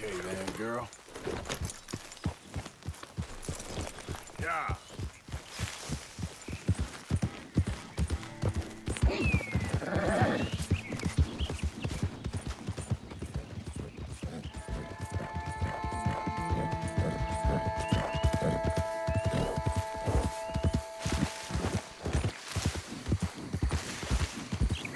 Okay then, girl. Yeah.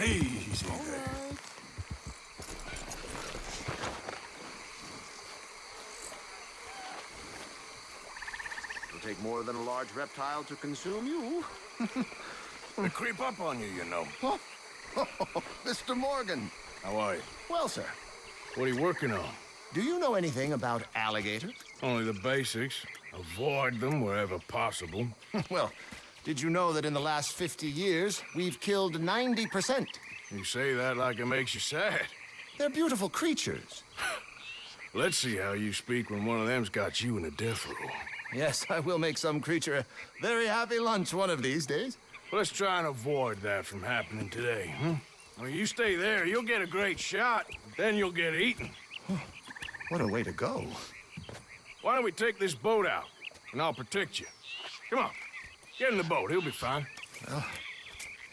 Easy there. It'll take more than a large reptile to consume you. They creep up on you, you know. Oh, Mr. Morgan. How are you? Well, sir, What are you working on? do you know anything about alligators? Only the basics. Avoid them wherever possible. Well, did you know that in the last 50 years, we've killed 90%? You say that like it makes you sad. They're beautiful creatures. Let's see how you speak when one of them's got you in a death row. Yes, I will make some creature a very happy lunch one of these days. Let's try and avoid that from happening today, huh? When you stay there, you'll get a great shot, then you'll get eaten. What a way to go. Why don't we take this boat out, and I'll protect you. Come on, get in the boat, he'll be fine. Well,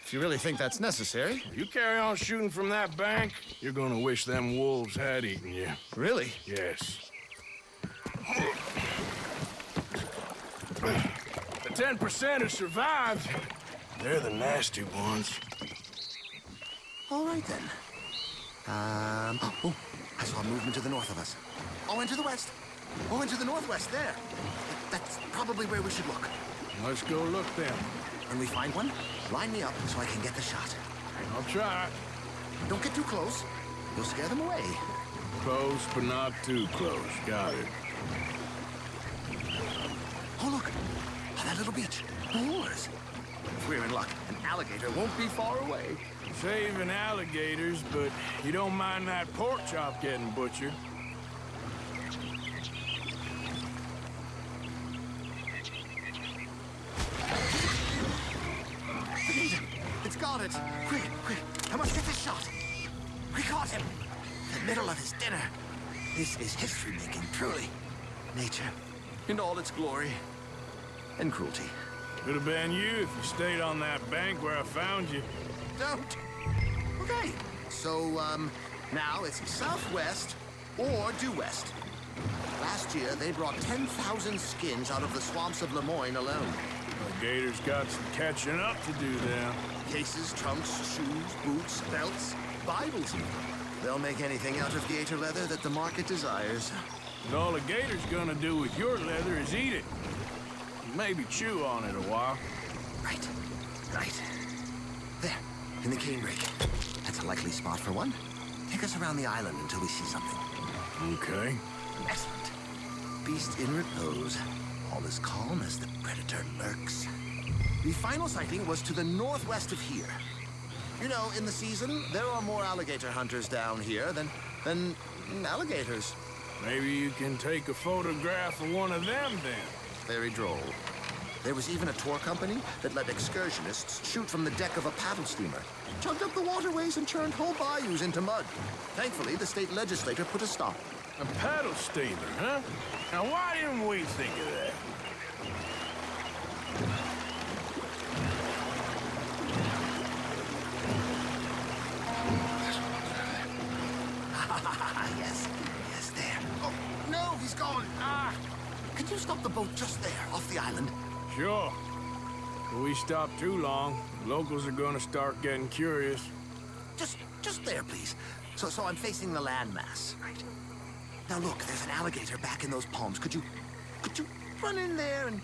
if you really think that's necessary. You carry on shooting from that bank, you're gonna wish them wolves had eaten you. Really? Yes. The 10% who survived, they're the nasty ones. All right, then. Oh, I saw movement to the north of us. Oh, and to the west. Oh, and to the northwest, there. That's probably where we should look. Let's go look then. When we find one, line me up so I can get the shot. I'll try. Don't get too close. You'll scare them away. Close, but not too close. Got it. Oh, look. Oh, that little beach. Moors. If we're in luck, an alligator won't be far away. Saving alligators, but you don't mind that pork chop getting butchered. The gator. It's got it. Quick, quick. I must get this shot. We caught him. In the middle of his dinner. This is history-making, truly. Nature, in all its glory and cruelty. Could have been you if you stayed on that bank where I found you. Don't. Okay. So, now it's southwest or due west. Last year, they brought 10,000 skins out of the swamps of Lemoyne alone. The gator's got some catching up to do then. Cases, trunks, shoes, boots, belts, Bibles even. They'll make anything out of gator leather that the market desires. And all the gator's gonna do with your leather is eat it. Maybe chew on it a while. Right. Right. There, in the canebrake. That's a likely spot for one. Take us around the island until we see something. Okay. Excellent. Beast in repose. All is calm as the predator lurks. The final sighting was to the northwest of here. You know, in the season, there are more alligator hunters down here than alligators. Maybe you can take a photograph of one of them then. Very droll. There was even a tour company that let excursionists shoot from the deck of a paddle steamer. Chugged up the waterways and churned whole bayous into mud. Thankfully, the state legislature put a stop. A paddle steamer, huh? Now why didn't we think of that? Yes, yes, there. Oh, no, he's gone. Ah! Can you stop the boat just there, off the island? Sure. If we stop too long, locals are gonna start getting curious. Just there, please. So I'm facing the landmass, right? Now look, there's an alligator back in those palms. Could you run in there and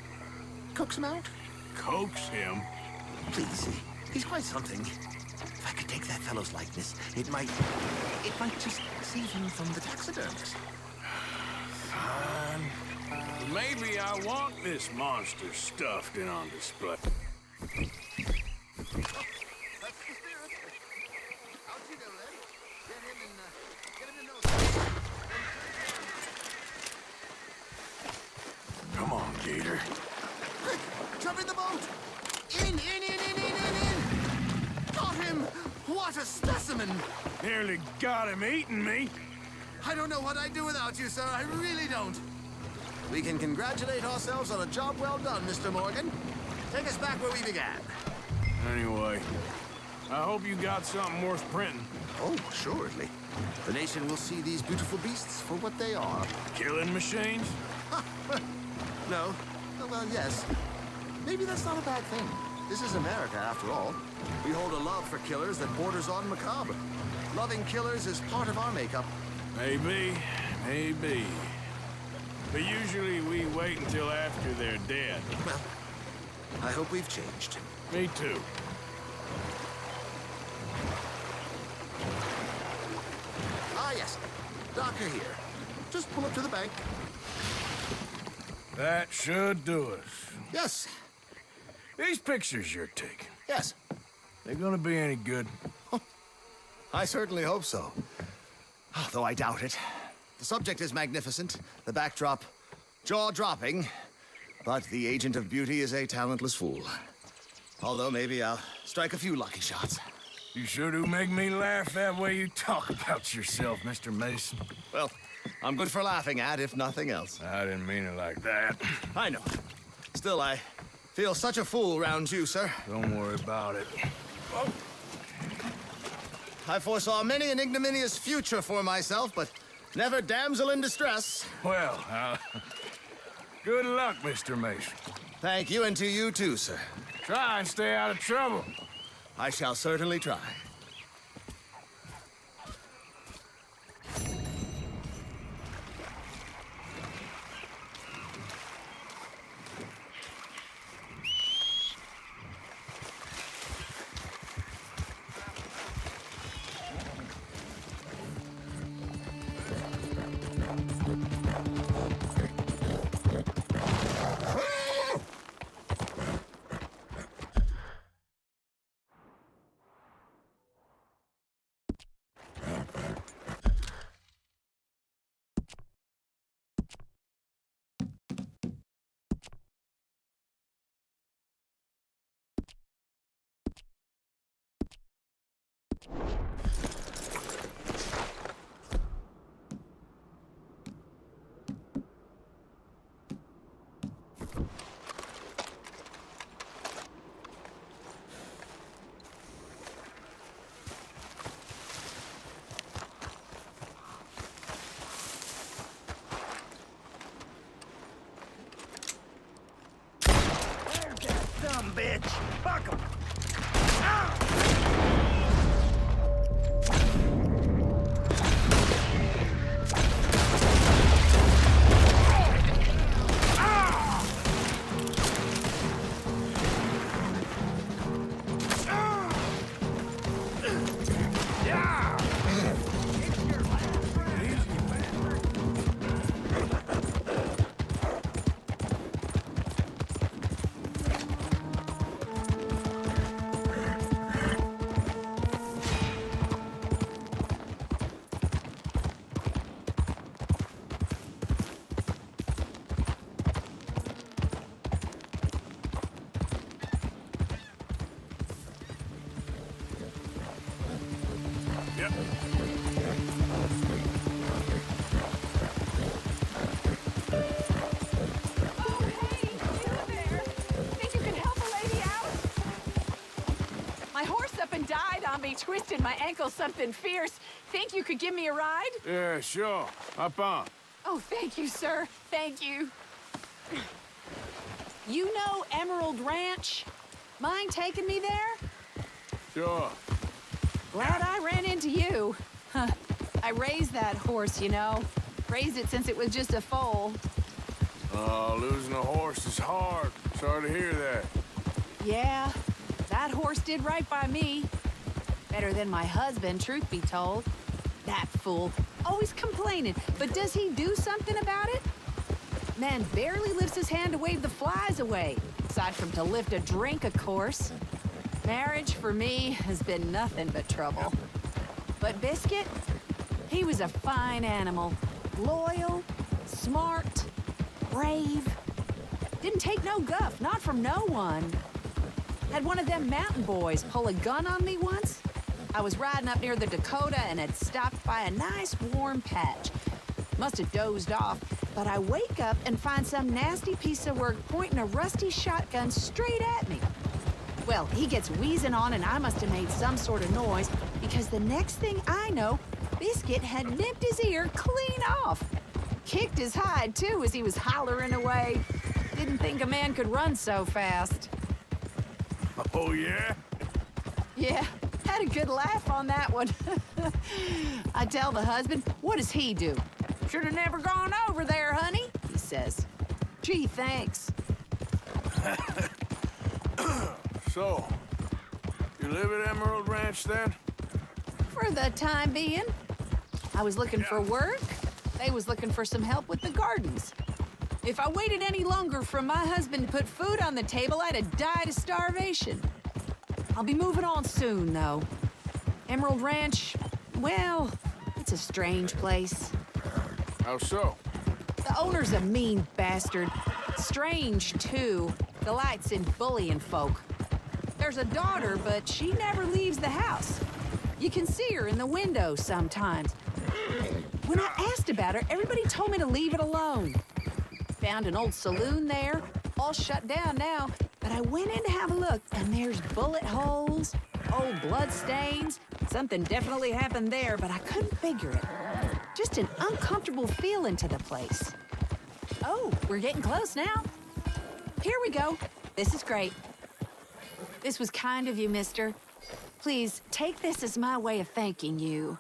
coax him out? Coax him? Please, he's quite something. If I could take that fellow's likeness, it might just save him from the taxidermist. Fine. Maybe I want this monster stuffed and on display. That's the spirit. How'd you do, Ed? Get him to know. Come on, Gator. Quick, jump in the boat! In! Got him! What a specimen! Nearly got him eating me. I don't know what I'd do without you, sir. I really don't. We can congratulate ourselves on a job well done, Mr. Morgan. Take us back where we began. Anyway, I hope you got something worth printing. Oh, assuredly. The nation will see these beautiful beasts for what they are. Killing machines? No. Well, yes. Maybe that's not a bad thing. This is America, after all. We hold a love for killers that borders on macabre. Loving killers is part of our makeup. Maybe, maybe. But usually we wait until after they're dead. Well, I hope we've changed. Me too. Ah, yes. Doctor here. Just pull up to the bank. That should do us. Yes. These pictures you're taking, Yes. they gonna be any good? I certainly hope so. Though I doubt it. The subject is magnificent, the backdrop jaw-dropping, but the agent of beauty is a talentless fool. Although maybe I'll strike a few lucky shots. You sure do make me laugh that way you talk about yourself, Mr. Mason. Well, I'm good for laughing at, if nothing else. I didn't mean it like that. I know. Still, I feel such a fool round you, sir. Don't worry about it. Oh. I foresaw many an ignominious future for myself, but never damsel in distress. Well, good luck, Mr. Mason. Thank you, and to you too, sir. Try and stay out of trouble. I shall certainly try. Dumb bitch! Fuck 'em! Yep. Twisted my ankle something fierce. Think you could give me a ride? Yeah, sure. Hop on. Oh, thank you, sir. Thank you. You know Emerald Ranch? Mind taking me there? Sure. Glad I ran into you. Huh. I raised that horse, you know. Raised it since it was just a foal. Oh, losing a horse is hard. Sorry to hear that. Yeah, that horse did right by me. Better than my husband, truth be told. That fool. Always complaining, but does he do something about it? Man barely lifts his hand to wave the flies away. Aside from to lift a drink, of course. Marriage, for me, has been nothing but trouble. But Biscuit, he was a fine animal. Loyal, smart, brave. Didn't take no guff, not from no one. Had one of them mountain boys pull a gun on me once. I was riding up near the Dakota and had stopped by a nice warm patch. Must have dozed off, but I wake up and find some nasty piece of work pointing a rusty shotgun straight at me. Well, he gets wheezing on and I must have made some sort of noise because the next thing I know, Biscuit had nipped his ear clean off. Kicked his hide, too, as he was hollering away. Didn't think a man could run so fast. Oh, yeah? Yeah, had a good laugh on that one. I tell the husband, what does he do? Should have never gone over there, honey, he says. Gee, thanks. So, you live at Emerald Ranch then? For the time being. I was looking for work. They was looking for some help with the gardens. If I waited any longer for my husband to put food on the table, I'd have died of starvation. I'll be moving on soon, though. Emerald Ranch, well, it's a strange place. How so? The owner's a mean bastard. Strange, too. Delights in bullying folk. There's a daughter, but she never leaves the house. You can see her in the window sometimes. When I asked about her, everybody told me to leave it alone. Found an old saloon there, all shut down now, but I went in to have a look, and there's bullet holes, old blood stains. Something definitely happened there, but I couldn't figure it. Just an uncomfortable feeling to the place. Oh, we're getting close now. Here we go. This is great. This was kind of you, mister. Please, take this as my way of thanking you.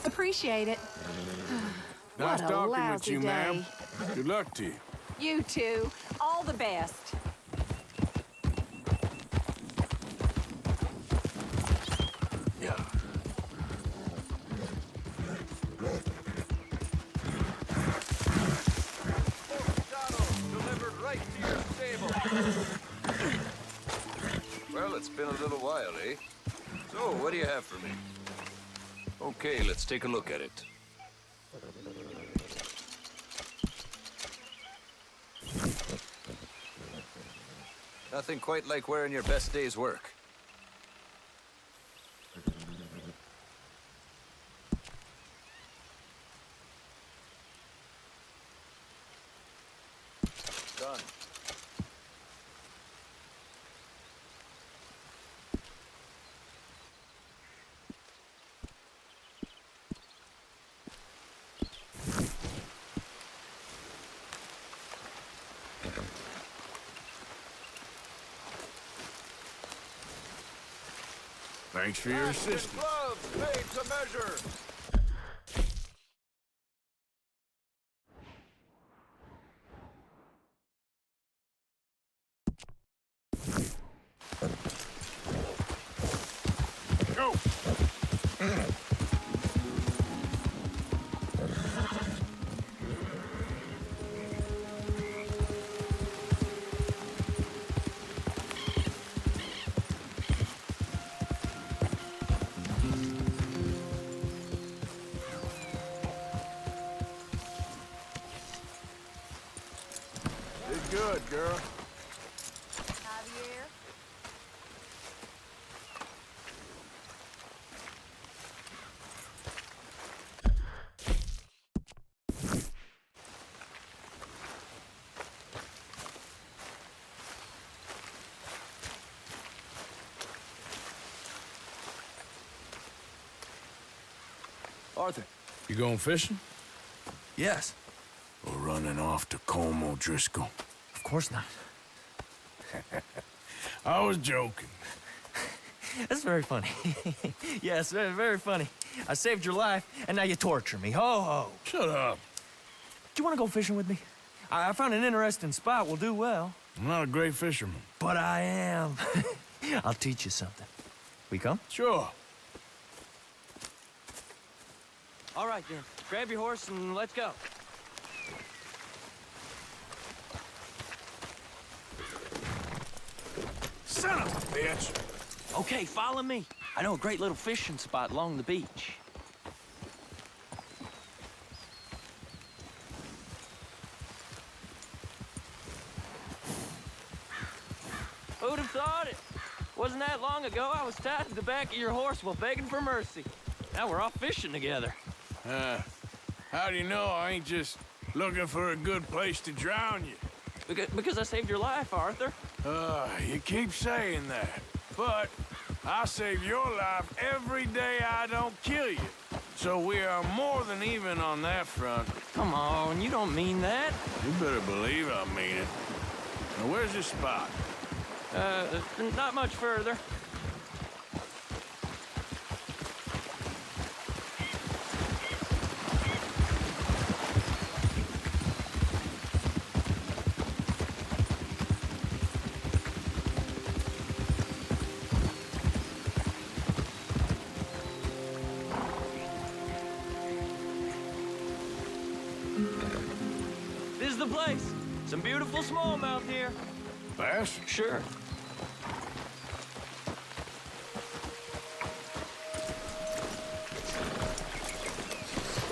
Appreciate it. Nice What a talking with lousy you, ma'am. day. Good luck to you. You too. All the best. Yeah. Delivered right to your stable. Well, it's been a little while, eh? So, what do you have for me? Okay, let's take a look at it. Nothing quite like wearing your best day's work. Done. Thanks for your assistance. Gloves made to measure. Go! Did good, girl. Javier? Arthur. You going fishing? Yes. Or running off to Colm O'Driscoll? Of course not. I was joking. That's very funny. Yes, very, very funny. I saved your life, and now you torture me. Ho, ho. Shut up. Do you want to go fishing with me? I found an interesting spot. We'll do well. I'm not a great fisherman. But I am. I'll teach you something. We come? Sure. All right, then. Grab your horse and let's go. Son of a bitch! Okay, follow me. I know a great little fishing spot along the beach. Who'd have thought it? Wasn't that long ago I was tied to the back of your horse while begging for mercy. Now we're off fishing together. How do you know I ain't just looking for a good place to drown you? Because I saved your life, Arthur. You keep saying that. But I save your life every day I don't kill you. So we are more than even on that front. Come on, you don't mean that. You better believe I mean it. Now, where's this spot? Not much further. This is the place. Some beautiful smallmouth here. Bass? Sure.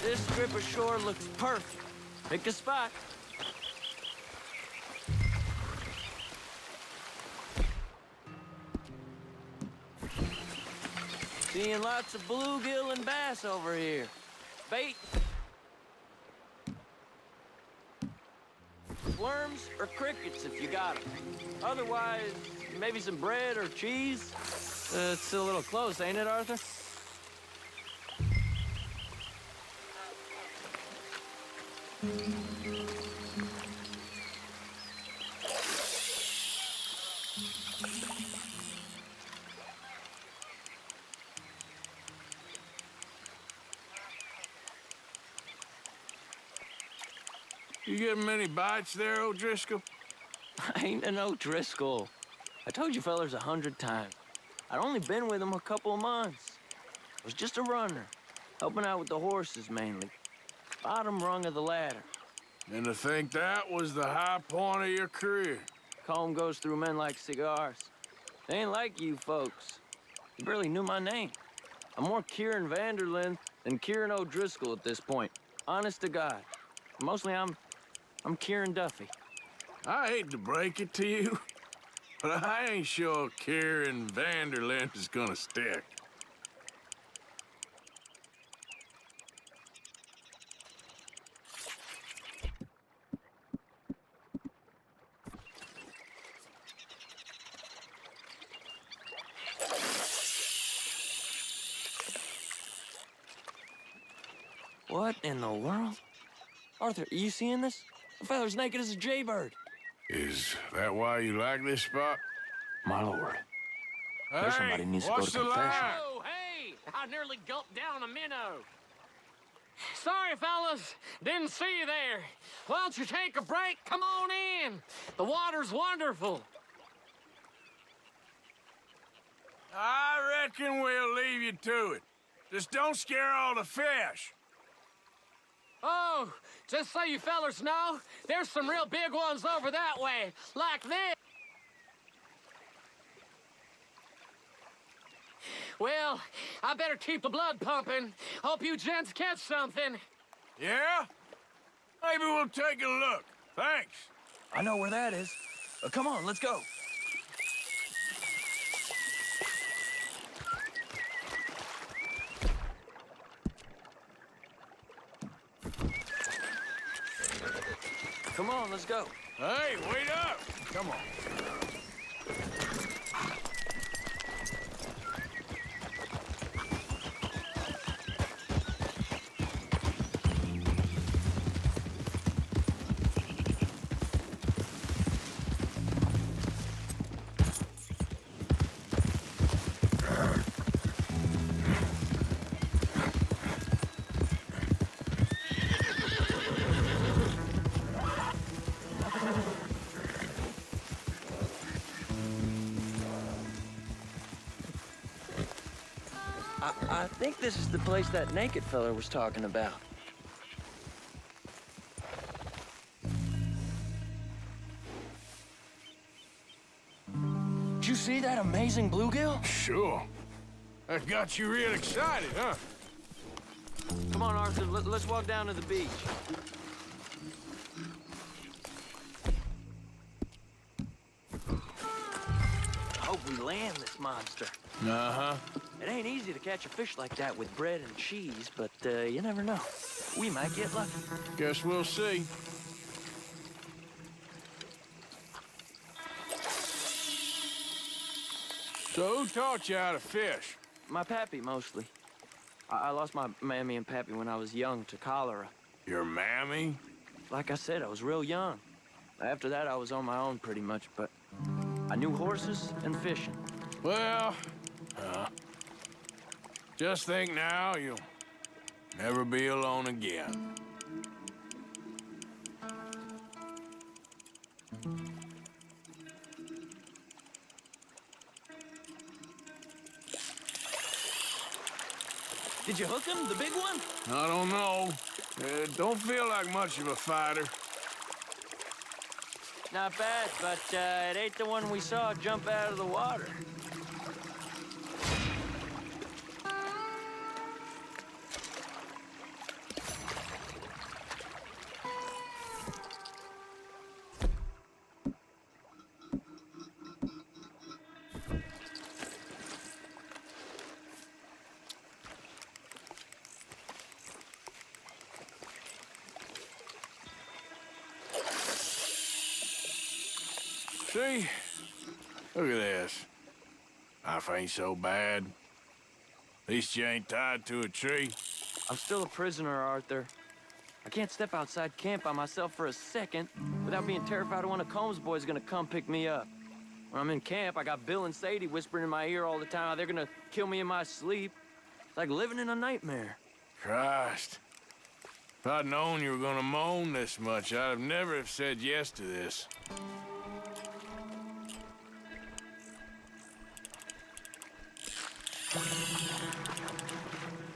This strip of shore looks perfect. Pick a spot. Seeing lots of bluegill and bass over here. Bait? Worms or crickets if you got them. Otherwise, maybe some bread or cheese. It's a little close, ain't it, Arthur? You getting many bites there, O'Driscoll? I ain't an O'Driscoll. I told you fellers 100 times. I'd only been with him a couple of months. I was just a runner, helping out with the horses mainly. Bottom rung of the ladder. And to think that was the high point of your career. Comb goes through men like cigars. They ain't like you folks. You barely knew my name. I'm more Kieran Vanderlyn than Kieran O'Driscoll at this point. Honest to God. Mostly I'm Kieran Duffy. I hate to break it to you, but I ain't sure Kieran Vanderlyn is gonna stick. What in the world? Arthur, are you seeing this? The fella's naked as a jaybird. Is that why you like this spot? My lord. Hey, somebody needs to go what's to the confession. line? Oh, hey! I nearly gulped down a minnow. Sorry, fellas. Didn't see you there. Why don't you take a break? Come on in. The water's wonderful. I reckon we'll leave you to it. Just don't scare all the fish. Oh, just so you fellas know, there's some real big ones over that way, like this. Well, I better keep the blood pumping. Hope you gents catch something. Yeah? Maybe we'll take a look. Thanks. I know where that is. Come on, let's go. Come on, let's go. Hey, wait up! Come on. I think this is the place that naked fella was talking about. Did you see that amazing bluegill? Sure. That got you real excited, huh? Come on, Arthur, let's walk down to the beach. we land this monster. Uh-huh. It ain't easy to catch a fish like that with bread and cheese, but you never know. We might get lucky. Guess we'll see. So who taught you how to fish? My pappy, mostly. I lost my mammy and pappy when I was young to cholera. Your mammy? Like I said, I was real young. After that, I was on my own pretty much, but I knew horses and fishing. Well, just think now you'll never be alone again. Did you hook him, the big one? I don't know. Don't feel like much of a fighter. Not bad, but it ain't the one we saw jump out of the water. See? Look at this. Life ain't so bad. At least you ain't tied to a tree. I'm still a prisoner, Arthur. I can't step outside camp by myself for a second without being terrified one of Combs' boys is gonna come pick me up. When I'm in camp, I got Bill and Sadie whispering in my ear all the time how they're gonna kill me in my sleep. It's like living in a nightmare. Christ. If I'd known you were gonna moan this much, I'd have never have said yes to this.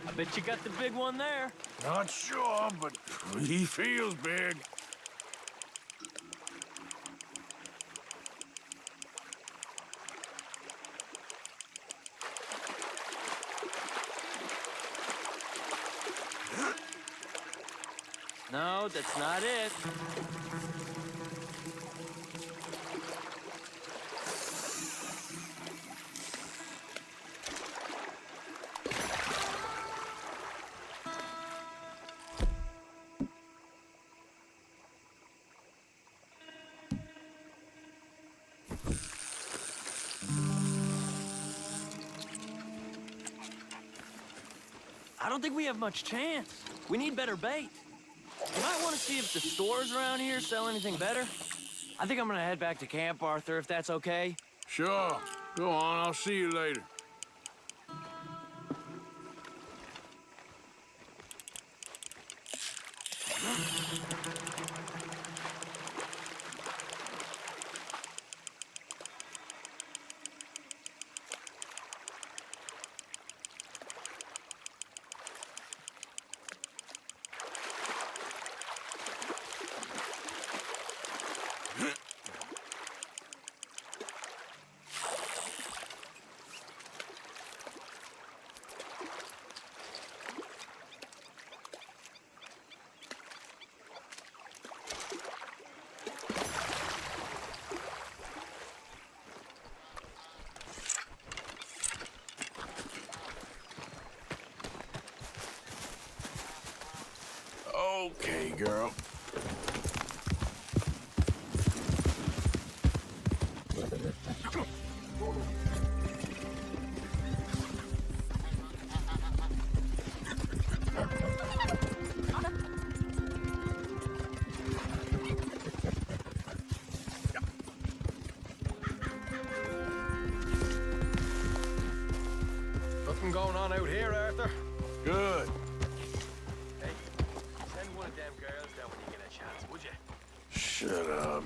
I bet you got the big one there. Not sure, but he feels big. No, that's not it. I don't think we have much chance. We need better bait. You might want to see if the stores around here sell anything better. I think I'm gonna head back to camp, Arthur, if that's okay. Sure. Go on, I'll see you later. Okay, girl. Nothing going on out here, Arthur? Good. Hey, send one of them girls down when you get a chance, would you? Shut up.